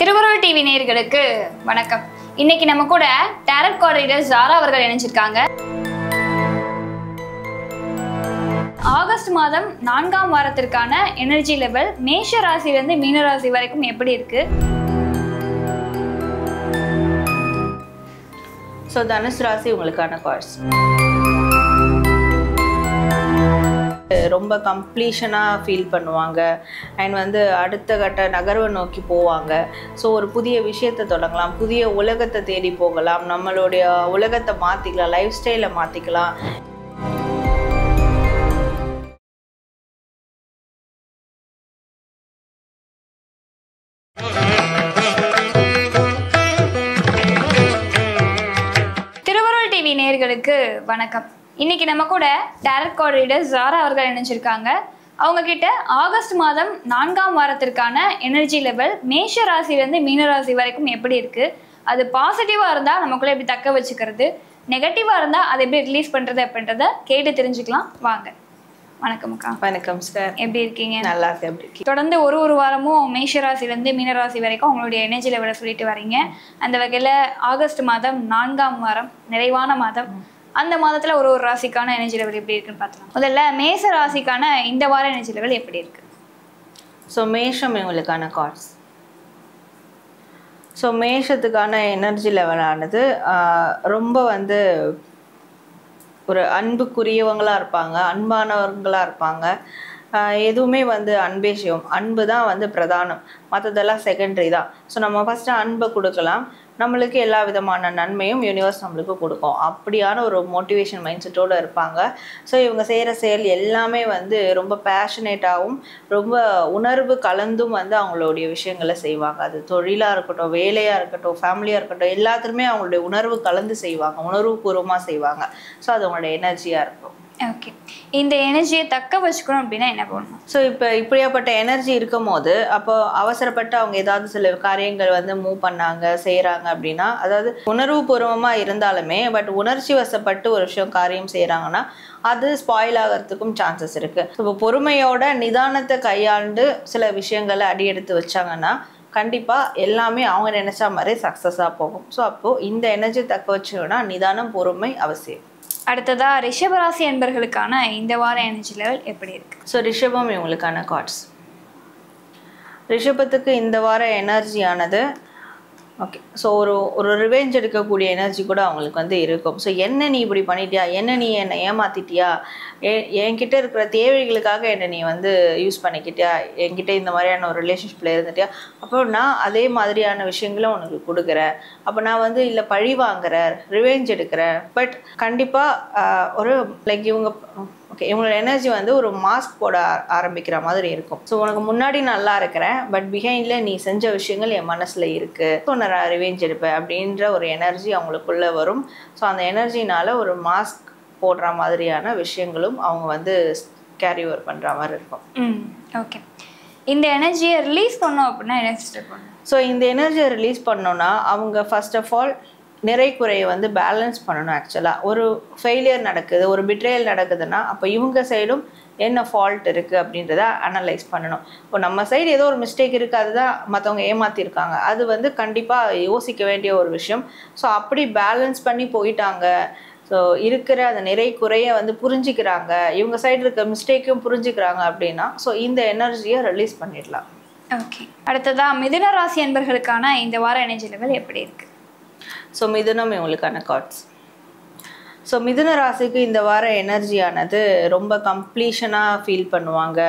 திருவருள் டிவி நேயர்களுக்கு வணக்கம். இன்னைக்கு நம்ம கூட டாரட் கார்ட் ரீடர் ஜாரா அவர்கள் இணைஞ்சிருக்காங்க. ஆகஸ்ட் மாதம் 4ஆம் வாரத்திற்கான எனர்ஜி லெவல் மேஷ ராசியிலிருந்து மீன ராசி வரைக்கும் எப்படி இருக்கு? ஸோ தனுசு ராசி உங்களுக்கான கார்ட்ஸ் ரொம்ப கம்ப்ளீஷனாக ஃபீல் பண்ணுவாங்க அண்ட் அடுத்த கட்ட நகர்வை நோக்கி போவாங்க. ஸோ ஒரு புதிய விஷயத்தை தொடங்கலாம், புதிய உலகத்தை தேடி போகலாம், நம்மளுடைய உலகத்தை மாற்றிக்கலாம், லைஃப் ஸ்டைலை மாற்றிக்கலாம். திருவருள் டிவி நேயர்களுக்கு வணக்கம். இன்னைக்கு நம்ம கூட டாரட் கார்ட் ரீடர் ஜாரா அவர்கள் இணைஞ்சிருக்காங்க. அவங்க கிட்ட ஆகஸ்ட் மாதம் 4ஆம் வாரத்திற்கான எனர்ஜி லெவல் மேஷ ராசியிலிருந்து மீன ராசி வரைக்கும் எப்படி இருக்கு, அது பாசிட்டிவா இருந்தா நமக்குள்ள எப்படி தக்க வச்சுக்கிறது, நெகட்டிவா இருந்தா அதை எப்படி ரிலீஸ் பண்றது அப்படின்றத கேட்டு தெரிஞ்சுக்கலாம் வாங்க. வணக்கம் அக்கா. வணக்கம் சார், எப்படி இருக்கீங்க? நல்லா இருக்கு. எப்படி இருக்கீங்க? தொடர்ந்து ஒரு வாரமும் மேஷ ராசிலேருந்து மீன ராசி வரைக்கும் உங்களுடைய எனர்ஜி லெவலை சொல்லிட்டு வரீங்க. அந்த வகையில் ஆகஸ்ட் மாதம் 4ஆம் வாரம் நிறைவான மாதம். அந்த மாதத்துல ஒரு ராசிக்கான எனர்ஜி லெவல் எப்படி இருக்குன்னு பார்த்தலாம். முதல்ல மேஷ ராசிக்கான இந்த வார எனர்ஜி லெவல் எப்படி இருக்கு? ஸோ மேஷம் இவங்களுக்கான கார்ட்ஸ். ஸோ மேஷத்துக்கான எனர்ஜி லெவலானது ரொம்ப ஒரு அன்புக்குரியவங்களாக இருப்பாங்க, அன்பானவர்களாக இருப்பாங்க. எதுவுமே அன்பே சிவம், அன்பு தான் பிரதானம், மற்றதெல்லாம் செகண்டரி தான். ஸோ நம்ம ஃபஸ்ட்டு அன்பை கொடுக்கலாம், நம்மளுக்கு எல்லா விதமான நன்மையும் யூனிவர்ஸ் நம்மளுக்கு கொடுக்கும். அப்படியான ஒரு மோட்டிவேஷன் மைண்ட் செட்டோடு இருப்பாங்க. ஸோ இவங்க செய்கிற செயல் எல்லாமே ரொம்ப பேஷனேட்டாகவும் ரொம்ப உணர்வு கலந்தும் அவங்களுடைய விஷயங்களை செய்வாங்க. அது தொழிலாக இருக்கட்டும், வேலையாக இருக்கட்டும், ஃபேமிலியாக இருக்கட்டும், எல்லாத்துக்குமே அவங்களுடைய உணர்வு கலந்து செய்வாங்க, உணர்வுபூர்வமாக செய்வாங்க. ஸோ அது அவங்களோட எனர்ஜியாக இருக்கும். ஓகே, இந்த எனர்ஜியை தக்க வச்சுக்கணும் அப்படின்னா என்ன பண்ணணும்? ஸோ இப்போ இப்படியாப்பட்ட எனர்ஜி இருக்கும் போது அப்போ அவசரப்பட்டு அவங்க ஏதாவது சில காரியங்கள் மூவ் பண்ணாங்க செய்கிறாங்க அப்படின்னா, அதாவது உணர்வு பூர்வமாக இருந்தாலுமே பட் உணர்ச்சி வசப்பட்டு ஒரு விஷயம் காரியம் செய்கிறாங்கன்னா அது ஸ்பாயில் ஆகிறதுக்கும் சான்சஸ் இருக்குது. இப்போ பொறுமையோட நிதானத்தை கையாண்டு சில விஷயங்களை அடியெடுத்து வச்சாங்கன்னா கண்டிப்பாக எல்லாமே அவங்க நினச்சா மாதிரி சக்ஸஸாக போகும். ஸோ அப்போது இந்த எனர்ஜி தக்க வச்சோன்னா நிதானம், பொறுமை அவசியம். அடுத்ததா ரிஷபராசி என்பர்களுக்கான இந்த வார எனர்ஜி லெவல் எப்படி இருக்கு? ஸோ ரிஷபம் இவங்களுக்கான கார்ட்ஸ். ரிஷபத்துக்கு இந்த வார எனர்ஜியானது ஓகே. ஸோ ஒரு ரிவெஞ்ச் எடுக்கக்கூடிய எனர்ஜி கூட அவங்களுக்கு இருக்கும். ஸோ என்ன நீ இப்படி பண்ணிட்டியா, என்ன நீ என்னை ஏமாத்திட்டியா, என்கிட்ட இருக்கிற தேவைகளுக்காக என்னை நீ யூஸ் பண்ணிக்கிட்டியா, என்கிட்ட இந்த மாதிரியான ஒரு ரிலேஷன்ஷிப்பில் இருந்துட்டியா, அப்போ நான் அதே மாதிரியான விஷயங்களும் உனக்கு கொடுக்குறேன். அப்போ நான் இல்லை பழி வாங்குறேன், ரிவெஞ்ச் எடுக்கிறேன். பட் கண்டிப்பாக ஒரு இவங்க ஓகே இவங்களோட எனர்ஜி ஒரு மாஸ்க் போட ஆரம்பிக்கிற மாதிரி இருக்கும். ஸோ உனக்கு முன்னாடி நல்லா இருக்கிறேன், பட் பிஹைண்டில் நீ செஞ்ச விஷயங்கள் என் மனசில் இருக்குது, ஸோ நான் ரிவெஞ்ச் எடுப்பேன் அப்படின்ற ஒரு எனர்ஜி அவங்களுக்குள்ளே வரும். ஸோ அந்த எனர்ஜினால் ஒரு மாஸ்க் போடுற மாதிரியான விஷயங்களும் அவங்க கேரி ஓவர் பண்ணுற மாதிரி இருக்கும். ஓகே, இந்த எனர்ஜியை ரிலீஸ் பண்ணோம் அப்படின்னா என்ன ஸ்டெப் பண்ணணும்? ஸோ இந்த எனர்ஜியை ரிலீஸ் பண்ணோன்னா அவங்க ஃபர்ஸ்ட் ஆஃப் ஆல் நிறை குறையை பேலன்ஸ் பண்ணணும். ஆக்சுவலாக ஒரு ஃபெயிலியர் நடக்குது, ஒரு பிட்ரேயல் நடக்குதுன்னா அப்போ இவங்க சைடும் என்ன ஃபால்ட் இருக்குது அப்படின்றத அனலைஸ் பண்ணணும். இப்போ நம்ம சைடு ஏதோ ஒரு மிஸ்டேக் இருக்குது, அதுதான் மற்றவங்க ஏமாற்றிருக்காங்க, அது கண்டிப்பாக யோசிக்க வேண்டிய ஒரு விஷயம். ஸோ அப்படி பேலன்ஸ் பண்ணி போயிட்டாங்க, ஸோ இருக்கிற அந்த நிறை குறையை புரிஞ்சிக்கிறாங்க, இவங்க சைடு இருக்க மிஸ்டேக்கும் புரிஞ்சுக்கிறாங்க அப்படின்னா ஸோ இந்த எனர்ஜியை ரிலீஸ் பண்ணிடலாம். ஓகே, அடுத்ததாக மிதுன ராசி என்பர்களுக்கான இந்த வார எனர்ஜி லெவல் எப்படி இருக்குது? ஸோ மிதுனம் இவங்களுக்கான கார்ட்ஸ். ஸோ மிதுன ராசிக்கு இந்த வார எனர்ஜியானது ரொம்ப கம்ப்ளீஷனாக ஃபீல் பண்ணுவாங்க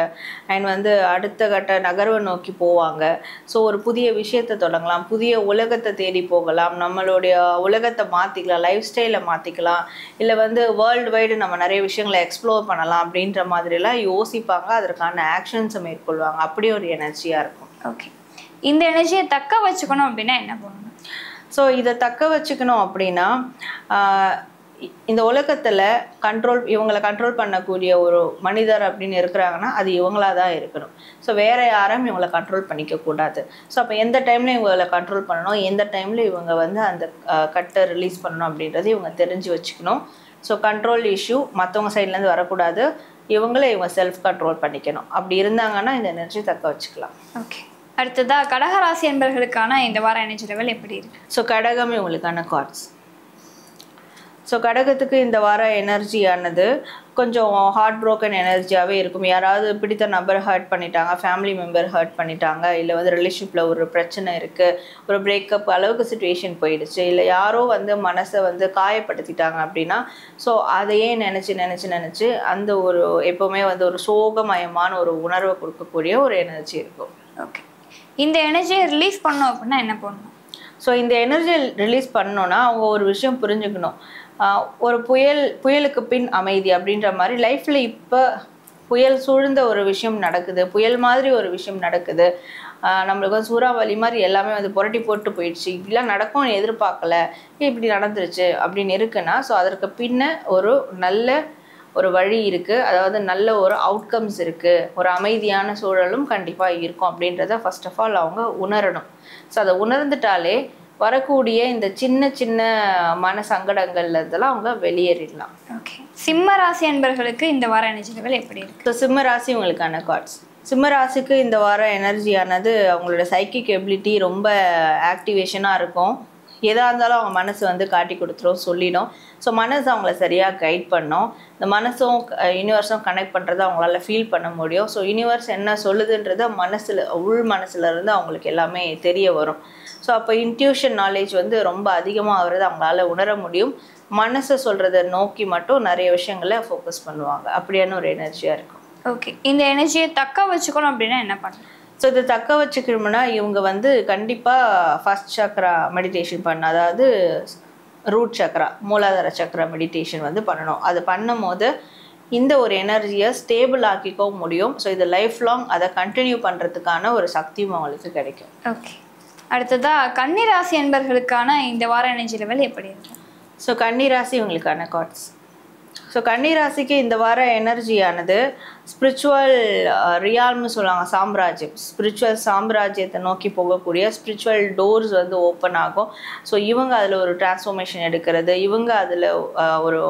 அண்ட் அடுத்த கட்ட நகர்வை நோக்கி போவாங்க. ஸோ ஒரு புதிய விஷயத்தை தொடங்கலாம், புதிய உலகத்தை தேடி போகலாம், நம்மளுடைய உலகத்தை மாற்றிக்கலாம், லைஃப் ஸ்டைலை மாற்றிக்கலாம், இல்லை வேர்ல்டு வைடு நம்ம நிறைய விஷயங்களை எக்ஸ்ப்ளோர் பண்ணலாம் அப்படின்ற மாதிரிலாம் யோசிப்பாங்க, அதற்கான ஆக்ஷன்ஸை மேற்கொள்வாங்க. அப்படி ஒரு எனர்ஜியாக இருக்கும். ஓகே, இந்த எனர்ஜியை தக்க வச்சுக்கணும் அப்படின்னா என்ன பண்ணணும்? ஸோ இதை தக்க வச்சுக்கணும் அப்படின்னா இந்த உலகத்தில் இவங்களை கண்ட்ரோல் பண்ணக்கூடிய ஒரு மனிதர் அப்படின்னு இருக்கிறாங்கன்னா அது இவங்களாக தான் இருக்கணும். ஸோ வேறு யாரும் இவங்களை கண்ட்ரோல் பண்ணிக்கக்கூடாது. ஸோ அப்போ எந்த டைமில் இவங்களை கண்ட்ரோல் பண்ணணும், எந்த டைமில் இவங்க அந்த கட்டை ரிலீஸ் பண்ணணும் அப்படின்றது இவங்க தெரிஞ்சு வச்சுக்கணும். ஸோ கண்ட்ரோல் இஷ்யூ மற்றவங்க சைட்லேருந்து வரக்கூடாது, இவங்கள இவங்க செல்ஃப் கண்ட்ரோல் பண்ணிக்கணும். அப்படி இருந்தாங்கன்னா இந்த எனர்ஜி தக்க வச்சுக்கலாம். ஓகே, அடுத்ததா கடகராசி என்பவர்களுக்கான இந்த வார எனர்ஜி லெவல் எப்படி இருக்கு? ஸோ கடகம் இவங்களுக்கான கார்ட்ஸ். ஸோ கடகத்துக்கு இந்த வார எனர்ஜியானது கொஞ்சம் ஹார்ட் ப்ரோக்கன் எனர்ஜியாகவே இருக்கும். யாராவது பிடித்த நபர் ஹர்ட் பண்ணிட்டாங்க, ஃபேமிலி மெம்பர் ஹர்ட் பண்ணிட்டாங்க, இல்லை வந்து ரிலேஷன்ஷிப்பில் ஒரு பிரச்சனை இருக்குது, ஒரு பிரேக்கப் அளவுக்கு சுச்சுவேஷன் போயிடுச்சு, இல்லை யாரோ வந்து மனசை வந்து காயப்படுத்திட்டாங்க அப்படின்னா ஸோ அதையே நினச்சி அந்த ஒரு எப்போவுமே வந்து ஒரு சோகமயமான ஒரு உணர்வை கொடுக்கக்கூடிய ஒரு எனர்ஜி இருக்கும். ஓகே, இந்த எனர்ஜியை ரிலீஸ் பண்ணோம் அப்படின்னா என்ன பண்ணணும்? ஸோ இந்த எனர்ஜியை ரிலீஸ் பண்ணோன்னா அவங்க ஒரு விஷயம் புரிஞ்சுக்கணும். ஒரு புயலுக்கு பின் அமைதி அப்படின்ற மாதிரி லைஃப்பில் இப்போ புயல் சூழ்ந்த ஒரு விஷயம் நடக்குது, புயல் மாதிரி ஒரு விஷயம் நடக்குது, நம்மளுக்கு வந்து சூறாவளி மாதிரி எல்லாமே வந்து புரட்டி போட்டு போயிடுச்சு, இப்படிலாம் நடக்கும்னு எதிர்பார்க்கல, இப்படி நடந்துருச்சு அப்படின்னு இருக்குன்னா ஸோ அதற்கு பின்ன ஒரு நல்ல ஒரு வழி இருக்குது, அதாவது நல்ல ஒரு அவுட்கம்ஸ் இருக்குது, ஒரு அமைதியான சூழலும் கண்டிப்பாக இருக்கும் அப்படின்றத ஃபர்ஸ்ட் ஆஃப் ஆல் அவங்க உணரணும். ஸோ அதை உணர்ந்துட்டாலே வரக்கூடிய இந்த சின்ன மன சங்கடங்கள்ல இதெல்லாம் அவங்க வெளியேறிடலாம். ஓகே, சிம்ம ராசி என்பவர்களுக்கு இந்த வார எனர்ஜி லெவல் எப்படி இருக்கு? ஸோ சிம்ம ராசி உங்களுக்கான கார்ட்ஸ். சிம்ம ராசிக்கு இந்த வார எனர்ஜியானது அவங்களோட சைக்கிக் எபிலிட்டி ரொம்ப ஆக்டிவேஷனாக இருக்கும். எதாக இருந்தாலும் அவங்க மனசு வந்து காட்டி கொடுத்துரும், சொல்லிடும். ஸோ மனசு அவங்கள சரியாக கைட் பண்ணும். இந்த மனசும் யூனிவர்ஸும் கனெக்ட் பண்ணுறதை அவங்களால ஃபீல் பண்ண முடியும். ஸோ யூனிவர்ஸ் என்ன சொல்லுதுன்றத உள் மனசுலேருந்து அவங்களுக்கு எல்லாமே தெரிய வரும். ஸோ அப்போ இன்ட்யூஷன் நாலேஜ் வந்து ரொம்ப அதிகமாக ஆகிறது அவங்களால உணர முடியும். மனசை சொல்கிறத நோக்கி மட்டும் நிறைய விஷயங்களை ஃபோக்கஸ் பண்ணுவாங்க. அப்படியான ஒரு எனர்ஜியாக இருக்கும். ஓகே, இந்த எனர்ஜியை தக்க வச்சுக்கணும் அப்படின்னா என்ன பண்ணணும்? ஸோ இதை தக்க வச்சுக்கணும்னா இவங்க வந்து கண்டிப்பாக ஃபர்ஸ்ட் சக்ரா மெடிடேஷன் பண்ணணும். அதாவது ரூட் சக்ரா, மூலாதார சக்ரா மெடிடேஷன் வந்து பண்ணணும். அது பண்ணும் போது இந்த ஒரு எனர்ஜியை ஸ்டேபிள் ஆக்கிக்கவும் முடியும். ஸோ இது லைஃப் லாங் அதை கண்டினியூ பண்ணுறதுக்கான ஒரு சக்தியும் அவங்களுக்கு கிடைக்கும். ஓகே, அடுத்ததா கன்னி ராசி என்பவர்களுக்கான இந்த வார எனர்ஜி லெவல் எப்படி இருக்கு? ஸோ கன்னி ராசி உங்களுக்கான கார்ட்ஸ். ஸோ கன்னி ராசிக்கு இந்த வார எனர்ஜியானது ஸ்பிரிச்சுவல் ரியால்னு சொல்லுவாங்க, சாம்ராஜ்யம், ஸ்பிரிச்சுவல் சாம்ராஜ்யத்தை நோக்கி போகக்கூடிய ஸ்பிரிச்சுவல் டோர்ஸ் வந்து ஓப்பன் ஆகும். ஸோ இவங்க அதில் ஒரு டிரான்ஸ்ஃபார்மேஷன் எடுக்கிறது, இவங்க அதில் ஒரு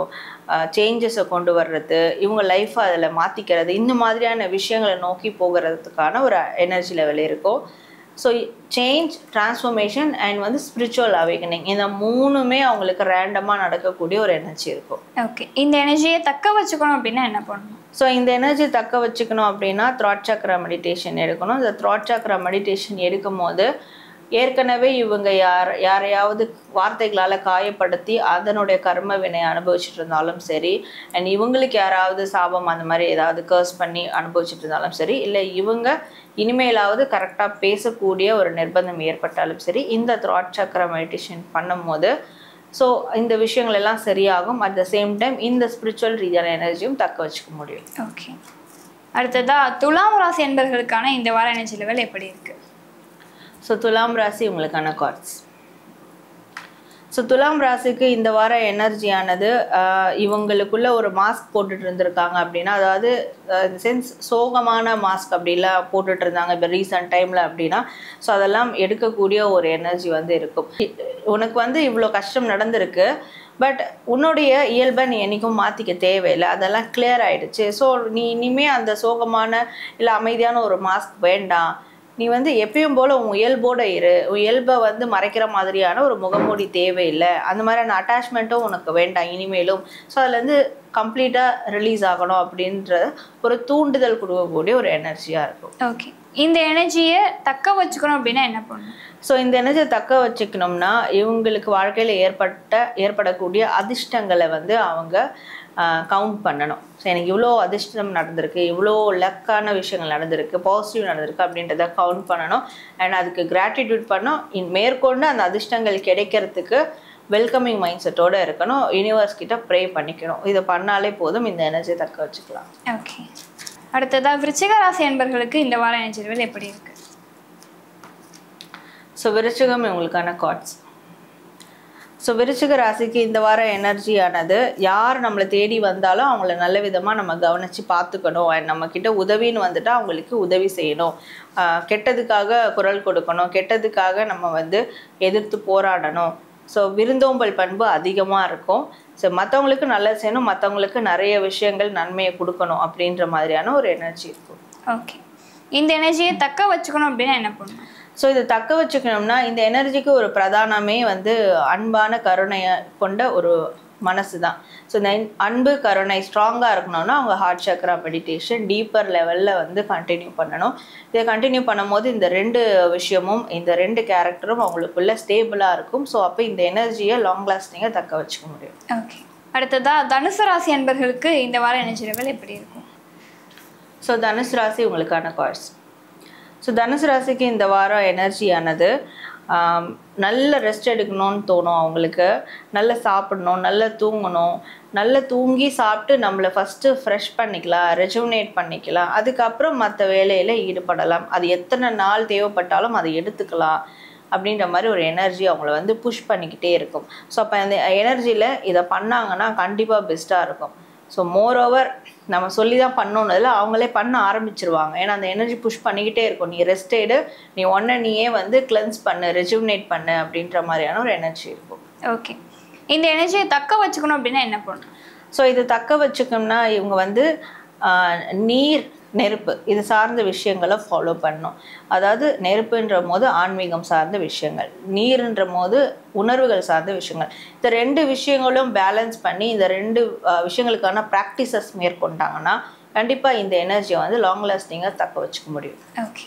சேஞ்சஸை கொண்டு வர்றது, இவங்க லைஃப்பை அதில் மாற்றிக்கிறது, இந்த மாதிரியான விஷயங்களை நோக்கி போகிறதுக்கான ஒரு எனர்ஜி லெவல் இருக்கும். ஸோ சேஞ்ச், டிரான்ஸ்ஃபார்மேஷன் அண்ட் வந்து ஸ்பிரிச்சுவல் அவேக்கனிங், இந்த மூணுமே அவங்களுக்கு ரேண்டமாக நடக்கக்கூடிய ஒரு எனர்ஜி இருக்கும். ஓகே, இந்த எனர்ஜியை தக்க வச்சுக்கணும் அப்படின்னா என்ன பண்ணணும்? ஸோ இந்த எனர்ஜியை தக்க வச்சுக்கணும் அப்படின்னா த்ராட் சக்ரா மெடிடேஷன் எடுக்கணும். இந்த த்ராட் சக்ரா மெடிடேஷன் எடுக்கும் போது ஏற்கனவே இவங்க யாரையாவது வார்த்தைகளால் காயப்படுத்தி அதனுடைய கர்ம வினை அனுபவிச்சுட்டு இருந்தாலும் சரி, அண்ட் இவங்களுக்கு யாராவது சாபம் அந்த மாதிரி ஏதாவது கர்ஸ் பண்ணி அனுபவிச்சுட்டு இருந்தாலும் சரி, இல்லை இவங்க இனிமேலாவது கரெக்டாக பேசக்கூடிய ஒரு நிர்பந்தம் ஏற்பட்டாலும் சரி, இந்த த்ராட் சக்ரா மெடிடேஷன் பண்ணும் போது ஸோ இந்த விஷயங்கள் எல்லாம் சரியாகும். அட் த சேம் டைம் இந்த ஸ்பிரிச்சுவல் ரீதியான எனர்ஜியும் தக்க வச்சுக்க முடியும். ஓகே, அடுத்ததா துலாம் ராசி என்பவர்களுக்கான இந்த வார எனர்ஜி லெவல் எப்படி இருக்கு? ஸோ துலாம் ராசி உங்களுக்கான கார்ட்ஸ். ஸோ துலாம் ராசிக்கு இந்த வார எனர்ஜியானது இவங்களுக்குள்ள ஒரு மாஸ்க் போட்டுட்டு இருந்திருக்காங்க அப்படின்னா, அதாவது இந்த சென்ஸ் சோகமான மாஸ்க் அப்படிலாம் போட்டுட்டு இருந்தாங்க இப்போ ரீசன்ட் டைமில் அப்படின்னா, ஸோ அதெல்லாம் எடுக்கக்கூடிய ஒரு எனர்ஜி வந்து இருக்கும். உனக்கு வந்து இவ்வளோ கஷ்டம் நடந்திருக்கு, பட் உன்னுடைய இயல்பை நீ என்றைக்கும் மாற்றிக்க தேவையில்லை, அதெல்லாம் கிளியர் ஆகிடுச்சு. ஸோ நீ இனிமேல் அந்த சோகமான இல்லை அமைதியான ஒரு மாஸ்க் வேண்டாம், நீ வந்து எப்பயும் போல் உன் இயல்போடு இரு, உன் இயல்பை வந்து மறைக்கிற மாதிரியான ஒரு முகமூடி தேவையில்லை, அந்த மாதிரியான அட்டாச்மெண்ட்டும் உனக்கு வேண்டாம் இனிமேலும். ஸோ அதுலேருந்து கம்ப்ளீட்டாக ரிலீஸ் ஆகணும் அப்படின்ற ஒரு தூண்டுதல் கொடுக்கக்கூடிய ஒரு எனர்ஜியாக இருக்கும். ஓகே, இந்த எனர்ஜியை தக்க வச்சுக்கணும் அப்படின்னா என்ன பண்ணணும்? ஸோ இந்த எனர்ஜியை தக்க வச்சுக்கணும்னா இவங்களுக்கு வாழ்க்கையில் ஏற்படக்கூடிய அதிர்ஷ்டங்களை வந்து அவங்க கவுண்ட் பண்ணணும். ஸோ எனக்கு இவ்வளோ அதிர்ஷ்டம் நடந்திருக்கு, இவ்வளோ லக்கான விஷயங்கள் நடந்திருக்கு, பாசிட்டிவ் நடந்திருக்கு அப்படின்றத கவுண்ட் பண்ணணும். அண்ட் அதுக்கு கிராட்டிடியூட் பண்ணணும். மேற்கொண்டு அந்த அதிர்ஷ்டங்கள் கிடைக்கிறதுக்கு வெல்கமிங் மைண்ட் செட்டோடு இருக்கணும். யூனிவர்ஸ் கிட்ட ப்ரே பண்ணிக்கணும். இதை பண்ணாலே போதும், இந்த எனர்ஜியை தக்க வச்சுக்கலாம். ஓகே, அடுத்ததா விருச்சிக ராசி என்பவர்களுக்கு இந்த வார எனர்ஜி லெவல் எப்படி இருக்கு? ஸோ விருச்சிகம் இவங்களுக்கான கார்ட்ஸ். ஸோ விருச்சிக ராசிக்கு இந்த வார எனர்ஜியானது யார் நம்மளை தேடி வந்தாலும் அவங்கள நல்ல விதமாக நம்ம கவனித்து பார்த்துக்கணும். அண்ட் நம்மக்கிட்ட உதவின்னு வந்துட்டால் அவங்களுக்கு உதவி செய்யணும். கெட்டதுக்காக குரல் கொடுக்கணும், கெட்டதுக்காக நம்ம வந்து எதிர்த்து போராடணும். ஸோ விருந்தோம்பல் பண்பு அதிகமாக இருக்கும். ஸோ மற்றவங்களுக்கு நல்லது செய்யணும், மற்றவங்களுக்கு நிறைய விஷயங்கள் நன்மையை கொடுக்கணும் அப்படின்ற மாதிரியான ஒரு எனர்ஜி இருக்கும். ஓகே, இந்த எனர்ஜியை தக்க வச்சுக்கணும் அப்படின்னா என்ன பண்ணணும்? ஸோ இது தக்க வச்சுக்கணும்னா இந்த எனர்ஜிக்கு ஒரு பிரதானமே வந்து அன்பான கருணையை கொண்ட ஒரு மனசு தான். ஸோ இந்த அன்பு கருணை ஸ்ட்ராங்காக இருக்கணும்னா அவங்க ஹார்ட் சக்ரா மெடிடேஷன் டீப்பர் லெவலில் வந்து கண்டினியூ பண்ணணும். இதை கண்டினியூ பண்ணும்போது இந்த 2 விஷயமும் இந்த 2 கேரக்டரும் அவங்களுக்குள்ள ஸ்டேபிளாக இருக்கும். ஸோ அப்போ இந்த எனர்ஜியை லாங் லாஸ்டிங்காக தக்க வச்சுக்க முடியும். ஓகே, அடுத்ததாக தனுசு ராசி அன்பர்களுக்கு இந்த வார எனர்ஜி லெவல் எப்படி இருக்கும்? ஸோ தனுசு ராசி உங்களுக்கான கார்ட்ஸ். ஸோ தனுசு ராசிக்கு இந்த வாரம் எனர்ஜியானது நல்ல ரெஸ்ட் எடுக்கணும்னு தோணும் அவங்களுக்கு. நல்லா சாப்பிடணும், நல்லா தூங்கணும், நல்லா தூங்கி சாப்பிட்டு நம்மளை ஃபஸ்ட்டு ஃப்ரெஷ் பண்ணிக்கலாம், ரெஜுனேட் பண்ணிக்கலாம். அதுக்கப்புறம் மற்ற வேலையில் ஈடுபடலாம். அது எத்தனை நாள் தேவைப்பட்டாலும் அதை எடுத்துக்கலாம் அப்படின்ற மாதிரி ஒரு எனர்ஜி அவங்கள வந்து புஷ் பண்ணிக்கிட்டே இருக்கும். ஸோ அப்போ அந்த எனர்ஜியில் இதை பண்ணாங்கன்னா கண்டிப்பாக பெஸ்ட்டாக இருக்கும். ஸோ மோரோவர் நம்ம சொல்லி தான் பண்ணோன்னதில் அவங்களே பண்ண ஆரம்பிச்சிருவாங்க. ஏன்னா அந்த எனர்ஜி புஷ் பண்ணிக்கிட்டே இருக்கும். நீ ரெஸ்ட் எடு, நீ நீயே வந்து கிளென்ஸ் பண்ணு, ரெஜுனேட் பண்ணு அப்படின்ற மாதிரியான ஒரு எனர்ஜி இருக்கும். ஓகே, இந்த எனர்ஜியை தக்க வச்சுக்கணும் அப்படின்னா என்ன பண்ணணும்? ஸோ இது தக்க வச்சுக்கணும்னா இவங்க வந்து நீர் நெருப்பு இது சார்ந்த விஷயங்களை ஃபாலோ பண்ணணும். அதாவது நெருப்புன்ற போது ஆன்மீகம் சார்ந்த விஷயங்கள், நீர்ன்ற போது உணர்வுகள் சார்ந்த விஷயங்கள். இந்த 2 விஷயங்களும் பேலன்ஸ் பண்ணி இந்த 2 விஷயங்களுக்கான ப்ராக்டிசஸ் மேற்கொண்டாங்கன்னா கண்டிப்பாக இந்த எனர்ஜியை வந்து லாங் லாஸ்டிங்காக தக்க வச்சுக்க முடியும். ஓகே,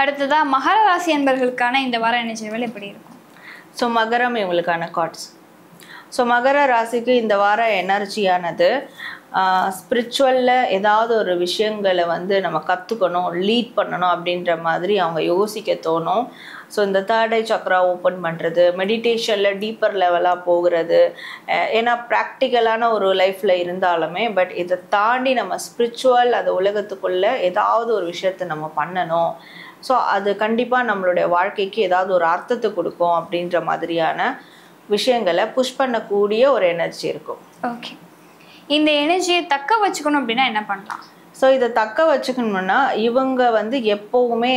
அடுத்ததாக மகர ராசி அன்பர்களுக்கான இந்த வார எனர்ஜி லெவல் எப்படி இருக்கும்? ஸோ மகரம் இவங்களுக்கான கார்ட்ஸ். ஸோ மகர ராசிக்கு இந்த வார எனர்ஜியானது ஸ்பிரிச்சுவலில் ஏதாவது ஒரு விஷயங்களை வந்து நம்ம கற்றுக்கணும், லீட் பண்ணணும் அப்படின்ற மாதிரி அவங்க யோசிக்க தோணும். ஸோ இந்த 3rd ஐ சக்ரா ஓப்பன் பண்ணுறது, மெடிடேஷனில் டீப்பர் லெவலாக போகிறது. ஏன்னா ப்ராக்டிக்கலான ஒரு லைஃப்பில் இருந்தாலுமே பட் இதை தாண்டி நம்ம ஸ்பிரிச்சுவல் அந்த உலகத்துக்குள்ளே ஏதாவது ஒரு விஷயத்தை நம்ம பண்ணணும். ஸோ அது கண்டிப்பாக நம்மளுடைய வாழ்க்கைக்கு ஏதாவது ஒரு அர்த்தத்தை கொடுக்கும் அப்படின்ற மாதிரியான விஷயங்களை புஷ் பண்ணக்கூடிய ஒரு எனர்ஜி இருக்கும். ஓகே, இந்த எனர்ஜியை தக்க வச்சுக்கணும் அப்படின்னா என்ன பண்ணலாம்? ஸோ இதை தக்க வச்சுக்கணும்னா இவங்க வந்து எப்போவுமே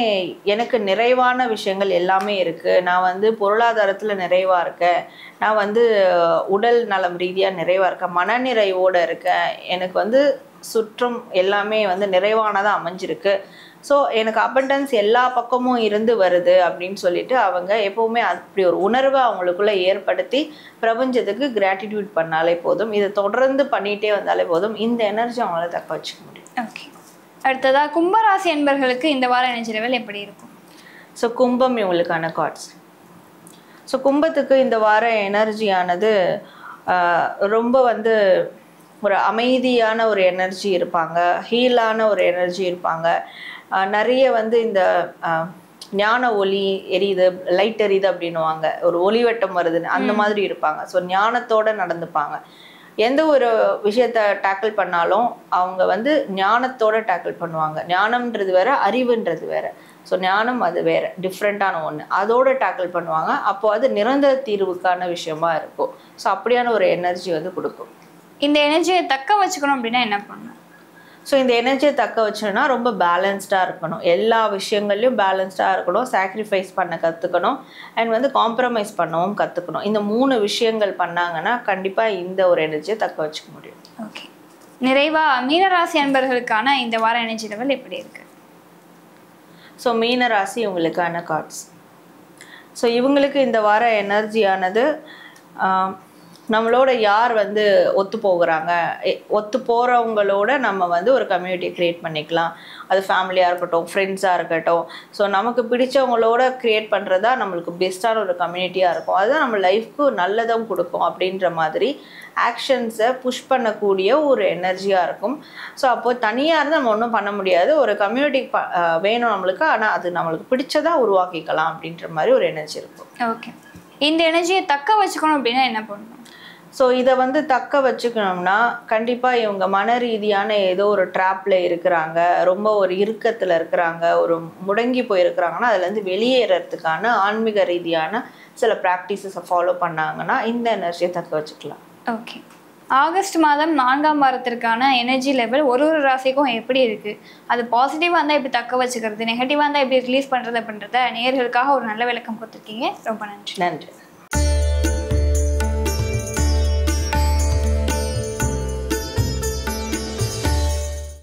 எனக்கு நிறைவான விஷயங்கள் எல்லாமே இருக்குது, நான் வந்து பொருளாதாரத்தில் நிறைவாக இருக்கேன், நான் வந்து உடல் நலம் ரீதியாக நிறைவாக இருக்கேன், மனநிறைவோடு இருக்கேன், எனக்கு வந்து சுற்றம் எல்லாமே வந்து நிறைவானதாக அமைஞ்சிருக்கு, ஸோ எனக்கு அபண்டன்ஸ் எல்லா பக்கமும் இருந்து வருது அப்படின்னு சொல்லிட்டு அவங்க எப்போவுமே அப்படி ஒரு உணர்வை அவங்களுக்குள்ள ஏற்படுத்தி பிரபஞ்சத்துக்கு கிராட்டிடியூட் பண்ணாலே போதும். இதை தொடர்ந்து பண்ணிகிட்டே வந்தாலே போதும். இந்த எனர்ஜி அவங்களால தக்க வச்சுக்க முடியும். ஓகே, அடுத்ததாக கும்பராசி அன்பர்களுக்கு இந்த வார எனர்ஜி லெவல் எப்படி இருக்கும்? ஸோ கும்பம் இவங்களுக்கான கார்ட்ஸ். ஸோ கும்பத்துக்கு இந்த வார எனர்ஜியானது ரொம்ப வந்து ஒரு அமைதியான ஒரு எனர்ஜி இருப்பாங்க, ஹீலான ஒரு எனர்ஜி இருப்பாங்க. நிறைய வந்து இந்த ஞான ஒளி எரியுது, லைட் எரியுது அப்படின்னுவாங்க, ஒரு ஒளிவட்டம் வருதுன்னு அந்த மாதிரி இருப்பாங்க. ஸோ ஞானத்தோடு நடந்துப்பாங்க. எந்த ஒரு விஷயத்தை டேக்கிள் பண்ணாலும் அவங்க வந்து ஞானத்தோடு டேக்கிள் பண்ணுவாங்க. ஞானம்ன்றது வேற, அறிவுன்றது வேற. ஸோ ஞானம் அது வேற, டிஃப்ரெண்ட்டான ஒன்று, அதோடு டேக்கிள் பண்ணுவாங்க. அப்போது அது நிரந்தர தீர்வுக்கான விஷயமா இருக்கும். ஸோ அப்படியான ஒரு எனர்ஜி வந்து கொடுக்கும். இந்த எனர்ஜியை தக்க வச்சுக்கணும் அப்படின்னா என்ன பண்ணணும்? ஸோ இந்த எனர்ஜியை தக்க வச்சோன்னா ரொம்ப பேலன்ஸ்டாக இருக்கணும், எல்லா விஷயங்கள்லையும் பேலன்ஸ்டாக இருக்கணும், சாக்ரிஃபைஸ் பண்ண கற்றுக்கணும், அண்ட் வந்து காம்ப்ரமைஸ் பண்ணவும் கற்றுக்கணும். இந்த 3 விஷயங்கள் பண்ணாங்கன்னா கண்டிப்பாக இந்த ஒரு எனர்ஜியை தக்க வச்சுக்க முடியும். ஓகே, நிறைவாக மீனராசி அன்பர்களுக்கான இந்த வார எனர்ஜி லெவல் எப்படி இருக்குது? ஸோ மீனராசி இவங்களுக்கான கார்ட்ஸ். ஸோ இவங்களுக்கு இந்த வார எனர்ஜியானது நம்மளோட யார் வந்து ஒத்து போகிறாங்க, ஒத்து போகிறவங்களோட நம்ம வந்து ஒரு கம்யூனிட்டி க்ரியேட் பண்ணிக்கலாம். அது ஃபேமிலியாக இருக்கட்டும், ஃப்ரெண்ட்ஸாக இருக்கட்டும். ஸோ நமக்கு பிடிச்சவங்களோட க்ரியேட் பண்ணுறதா நம்மளுக்கு பெஸ்ட்டான ஒரு கம்யூனிட்டியாக இருக்கும். அதுதான் நம்ம லைஃப்க்கு நல்லதும் கொடுக்கும் அப்படின்ற மாதிரி ஆக்ஷன்ஸை புஷ் பண்ணக்கூடிய ஒரு எனர்ஜியாக இருக்கும். ஸோ அப்போது தனியாக இருந்து நம்ம ஒன்றும் பண்ண முடியாது, ஒரு கம்யூனிட்டி வேணும் நம்மளுக்கு, ஆனால் அது நம்மளுக்கு பிடிச்சதாக உருவாக்கிக்கலாம் அப்படின்ற மாதிரி ஒரு எனர்ஜி இருக்கும். ஓகே, இந்த எனர்ஜியை தக்க வச்சுக்கணும் அப்படின்னா என்ன பண்ணணும்? ஸோ இதை வந்து தக்க வச்சுக்கணும்னா கண்டிப்பாக இவங்க மன ரீதியான ஏதோ ஒரு ட்ராப்பில் இருக்கிறாங்க, ரொம்ப ஒரு இறுக்கத்தில் இருக்கிறாங்க, ஒரு முடங்கி போயிருக்கிறாங்கன்னா அதுலேருந்து வெளியேறதுக்கான ஆன்மீக ரீதியான சில ப்ராக்டிசஸை ஃபாலோ பண்ணாங்கன்னா இந்த எனர்ஜியை தக்க வச்சுக்கலாம். ஓகே, ஆகஸ்ட் மாதம் 4ஆம் வாரத்திற்கான எனர்ஜி லெவல் ஒரு ராசிக்கும் எப்படி இருக்குது, அது பாசிட்டிவாக இருந்தால் எப்படி தக்க வச்சுக்கிறது, நெகட்டிவாக இருந்தால் எப்படி ரிலீஸ் பண்ணுறது அப்படின்றத நேயர்களுக்காக ஒரு நல்ல விளக்கம் கொடுத்துருக்கீங்க. ரொம்ப நன்றி. நன்றி.